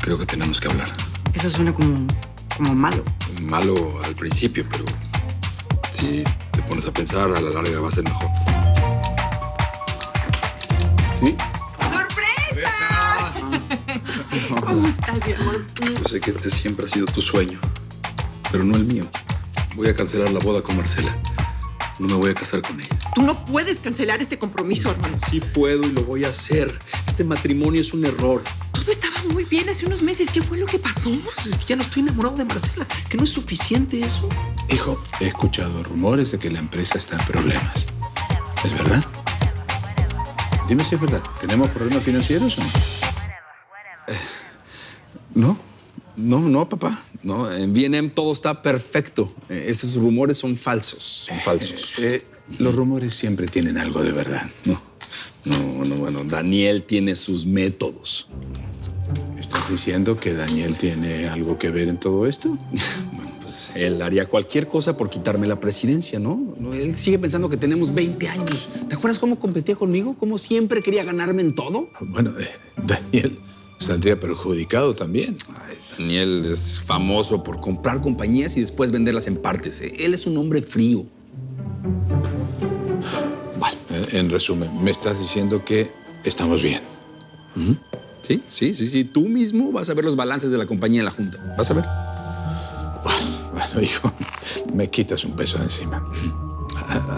Creo que tenemos que hablar. Eso suena como malo. Malo al principio, pero si te pones a pensar, a la larga va a ser mejor. ¿Sí? ¡Sorpresa! ¿Cómo estás, mi amor? Yo sé que este siempre ha sido tu sueño, pero no el mío. Voy a cancelar la boda con Marcela. No me voy a casar con ella. Tú no puedes cancelar este compromiso, hermano. Sí puedo y lo voy a hacer. Este matrimonio es un error. Todo estaba muy bien hace unos meses. ¿Qué fue lo que pasó? Pues es que ya no estoy enamorado de Marcela. ¿Que no es suficiente eso? Hijo, he escuchado rumores de que la empresa está en problemas. ¿Es verdad? Dime si es verdad. ¿Tenemos problemas financieros o no? No, papá. No, en B&M todo está perfecto. Esos rumores son falsos. Son falsos. Los rumores siempre tienen algo de verdad. Bueno, Daniel tiene sus métodos. ¿Estás diciendo que Daniel tiene algo que ver en todo esto? Bueno, pues él haría cualquier cosa por quitarme la presidencia, ¿no? Él sigue pensando que tenemos 20 años. ¿Te acuerdas cómo competía conmigo? ¿Cómo siempre quería ganarme en todo? Bueno, Daniel saldría perjudicado también. Ay, Daniel es famoso por comprar compañías y después venderlas en partes. Él es un hombre frío. Vale, en resumen, me estás diciendo que estamos bien. Sí. Tú mismo vas a ver los balances de la compañía en la junta. Vas a ver. Bueno, hijo, me quitas un peso de encima.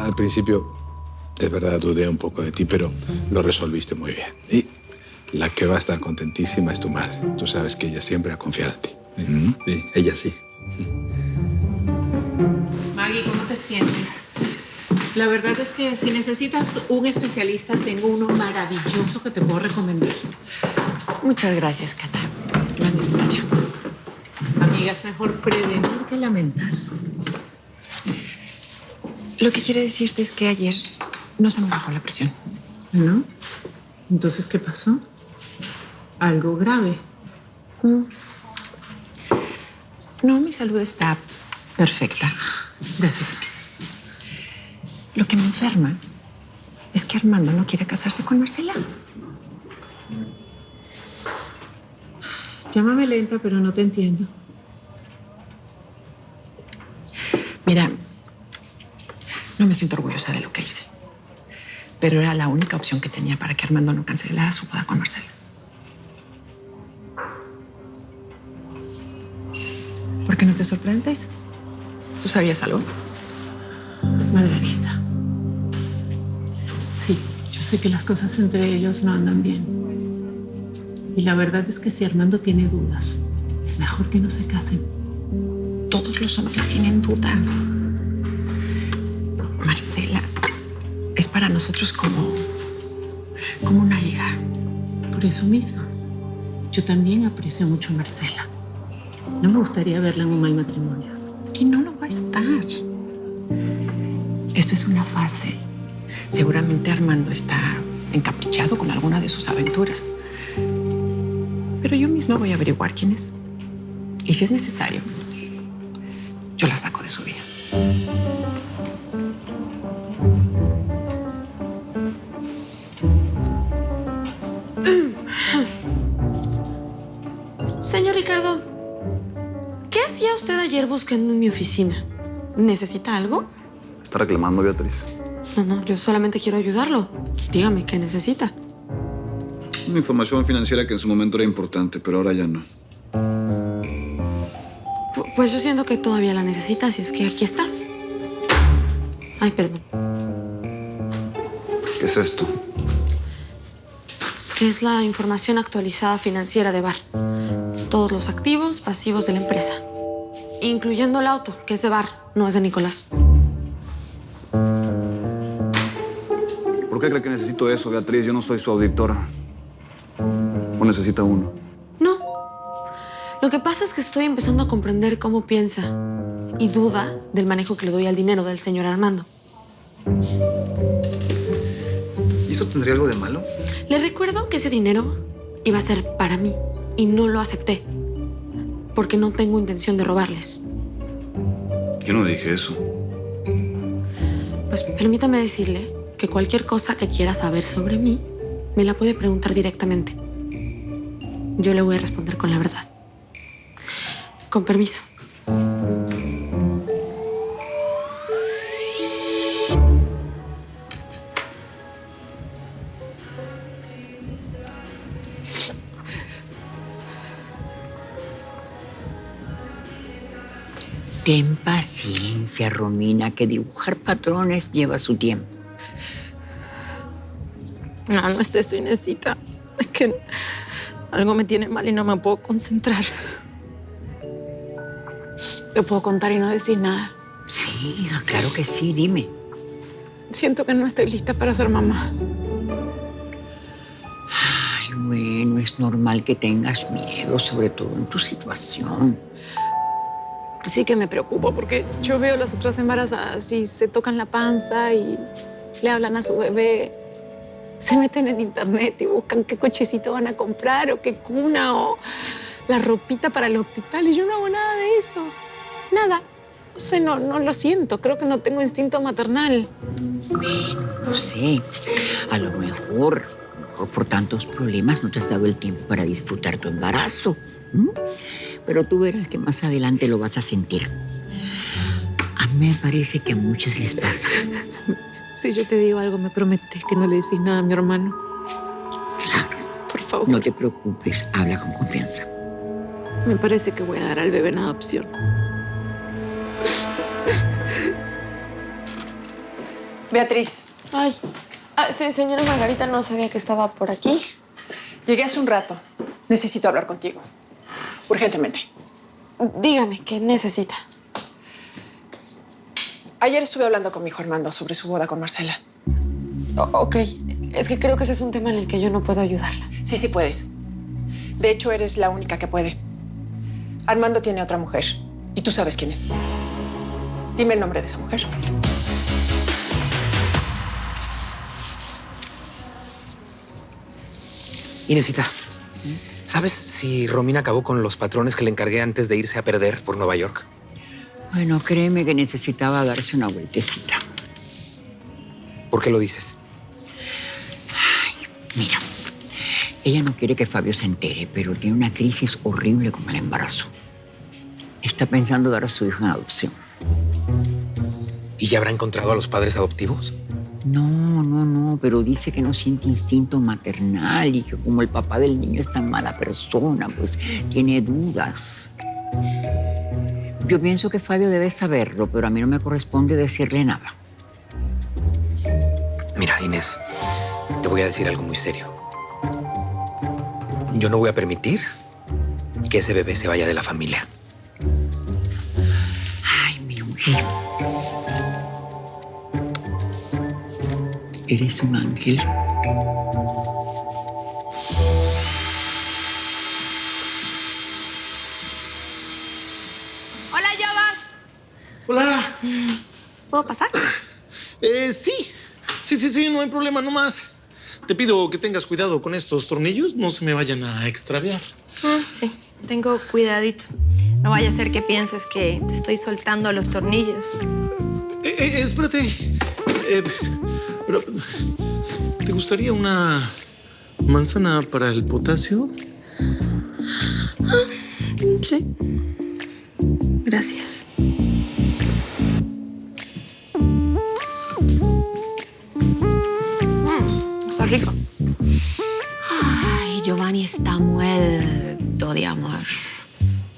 Al principio, es verdad, dudé un poco de ti, pero lo resolviste muy bien. Y la que va a estar contentísima es tu madre. Tú sabes que ella siempre ha confiado en ti. Sí, ella sí. Maggie, ¿cómo te sientes? La verdad es que si necesitas un especialista, tengo uno maravilloso que te puedo recomendar. Muchas gracias, Cata. No es necesario. Amiga, es mejor prevenir que lamentar. Lo que quiero decirte es que ayer no se me bajó la presión. ¿No? Entonces, ¿qué pasó? ¿Algo grave? No, mi salud está perfecta. Gracias a Dios. Lo que me enferma es que Armando no quiere casarse con Marcela. Llámame lenta, pero no te entiendo. Mira, no me siento orgullosa de lo que hice, pero era la única opción que tenía para que Armando no cancelara su boda con Marcela. ¿Por qué no te sorprendes? ¿Tú sabías algo? Margarita. Sí, yo sé que las cosas entre ellos no andan bien. Y la verdad es que si Armando tiene dudas, es mejor que no se casen. Todos los hombres tienen dudas. Marcela es para nosotros como una hija. Por eso mismo, yo también aprecio mucho a Marcela. No me gustaría verla en un mal matrimonio. Y no lo va a estar. Esto es una fase. Seguramente Armando está encaprichado con alguna de sus aventuras. Pero yo misma voy a averiguar quién es. Y si es necesario, yo la saco de su vida. Señor Ricardo, ¿qué hacía usted ayer buscando en mi oficina? ¿Necesita algo? ¿Está reclamando, Beatriz? No, yo solamente quiero ayudarlo. Dígame, ¿qué necesita? Una información financiera que en su momento era importante, pero ahora ya no. Pues yo siento que todavía la necesita, así es que aquí está. Ay, perdón. ¿Qué es esto? Es la información actualizada financiera de Bar. Todos los activos, pasivos de la empresa. Incluyendo el auto, que es de Bar, no es de Nicolás. ¿Por qué cree que necesito eso, Beatriz? Yo no soy su auditora. ¿O necesita uno? No. Lo que pasa es que estoy empezando a comprender cómo piensa y duda del manejo que le doy al dinero del señor Armando. ¿Y eso tendría algo de malo? Le recuerdo que ese dinero iba a ser para mí y no lo acepté porque no tengo intención de robarles. Yo no dije eso. Pues permítame decirle que cualquier cosa que quiera saber sobre mí me la puede preguntar directamente. yo le voy a responder con la verdad. Con permiso. Ten paciencia, Romina, que dibujar patrones lleva su tiempo. No es eso, Inesita. Es que algo me tiene mal y no me puedo concentrar. Te puedo contar y no decir nada. Sí, hija, claro que sí, dime. Siento que no estoy lista para ser mamá. Ay, bueno, es normal que tengas miedo, sobre todo en tu situación. Sí que me preocupo porque yo veo a las otras embarazadas y se tocan la panza y le hablan a su bebé. Se meten en internet y buscan qué cochecito van a comprar o qué cuna o la ropita para el hospital. Y yo no hago nada de eso. Nada. No sé, no lo siento. Creo que no tengo instinto maternal. Bueno, no sé. A lo mejor por tantos problemas no te has dado el tiempo para disfrutar tu embarazo. Pero tú verás que más adelante lo vas a sentir. A mí me parece que a muchos les pasa. Si yo te digo algo, me prometes que no le decís nada a mi hermano. Claro. Por favor. No te preocupes, habla con confianza. Me parece que voy a dar al bebé en adopción. Beatriz, Ay, sí, señora Margarita, no sabía que estaba por aquí. llegué hace un rato. Necesito hablar contigo. Urgentemente. Dígame, ¿qué necesita? Ayer estuve hablando con mi hijo Armando sobre su boda con Marcela. Ok, es que creo que ese es un tema en el que yo no puedo ayudarla. Sí, sí puedes. De hecho, eres la única que puede. Armando tiene otra mujer y tú sabes quién es. Dime el nombre de esa mujer. Inesita, ¿sabes si Romina acabó con los patrones que le encargué antes de irse a perder por Nueva York? Bueno, créeme que necesitaba darse una vueltecita. ¿Por qué lo dices? Ay, mira, ella no quiere que Fabio se entere, pero tiene una crisis horrible con el embarazo. Está pensando dar a su hija en adopción. ¿Y ya habrá encontrado a los padres adoptivos? No, pero dice que no siente instinto maternal y que como el papá del niño es tan mala persona, pues tiene dudas. Yo pienso que Fabio debe saberlo, pero a mí no me corresponde decirle nada. Mira, Inés, te voy a decir algo muy serio. Yo no voy a permitir que ese bebé se vaya de la familia. Ay, mi mujer. Eres un ángel. Hola, ¿ya vas? Hola. ¿Puedo pasar? Sí, no hay problema, nomás. Te pido que tengas cuidado con estos tornillos, no se me vayan a extraviar. Sí, tengo cuidadito. No vaya a ser que pienses que te estoy soltando los tornillos. Espérate. Pero, ¿te gustaría una manzana para el potasio? Sí. Gracias. Está rico. Ay, Giovanni está muerto de amor.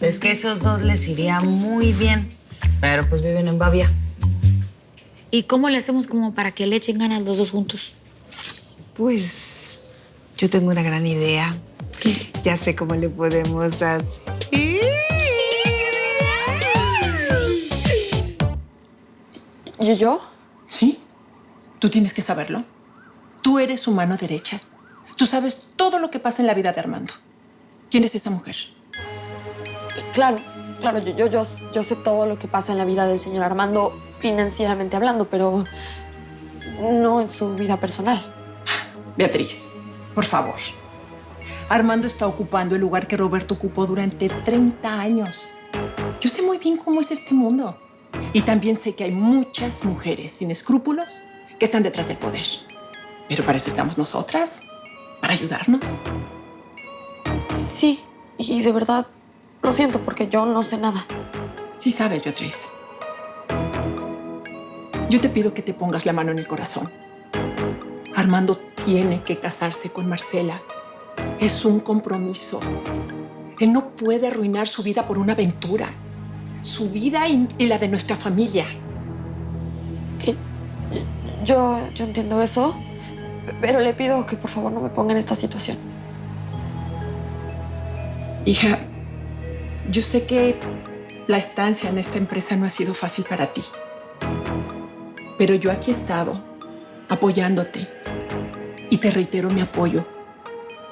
Es que esos dos les iría muy bien, pero pues viven en Bavia. ¿Y cómo le hacemos como para que le echen ganas los dos juntos? Pues yo tengo una gran idea. Ya sé cómo le podemos hacer. ¿Yo? Sí. Tú tienes que saberlo. Tú eres su mano derecha. Tú sabes todo lo que pasa en la vida de Armando. ¿Quién es esa mujer? Claro, yo sé todo lo que pasa en la vida del señor Armando financieramente hablando, pero no en su vida personal. Beatriz, por favor. Armando está ocupando el lugar que Roberto ocupó durante 30 años. Yo sé muy bien cómo es este mundo. Y también sé que hay muchas mujeres sin escrúpulos que están detrás del poder. Pero para eso estamos nosotras, para ayudarnos. Sí, Y de verdad, lo siento porque yo no sé nada. Sí sabes, Beatriz. Yo te pido que te pongas la mano en el corazón. Armando tiene que casarse con Marcela. Es un compromiso. Él no puede arruinar su vida por una aventura. Su vida y la de nuestra familia. Yo entiendo eso, pero le pido que por favor no me ponga en esta situación. Hija, yo sé que la estancia en esta empresa no ha sido fácil para ti. Pero yo aquí he estado apoyándote y te reitero mi apoyo.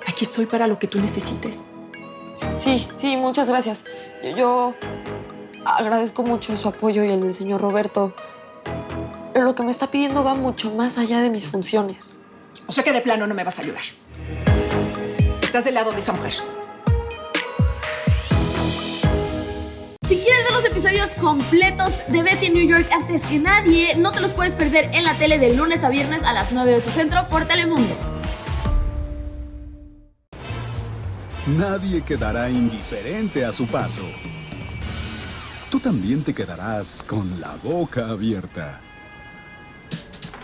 Aquí estoy para lo que tú necesites. Sí, muchas gracias. Yo agradezco mucho su apoyo y el del señor Roberto. Pero lo que me está pidiendo va mucho más allá de mis funciones. O sea que de plano no me vas a ayudar. Estás del lado de esa mujer. Si quieres ver los episodios completos de Betty en New York antes que nadie, no te los puedes perder en la tele de lunes a viernes a las 9 de tu centro por Telemundo. Nadie quedará indiferente a su paso. Tú también te quedarás con la boca abierta.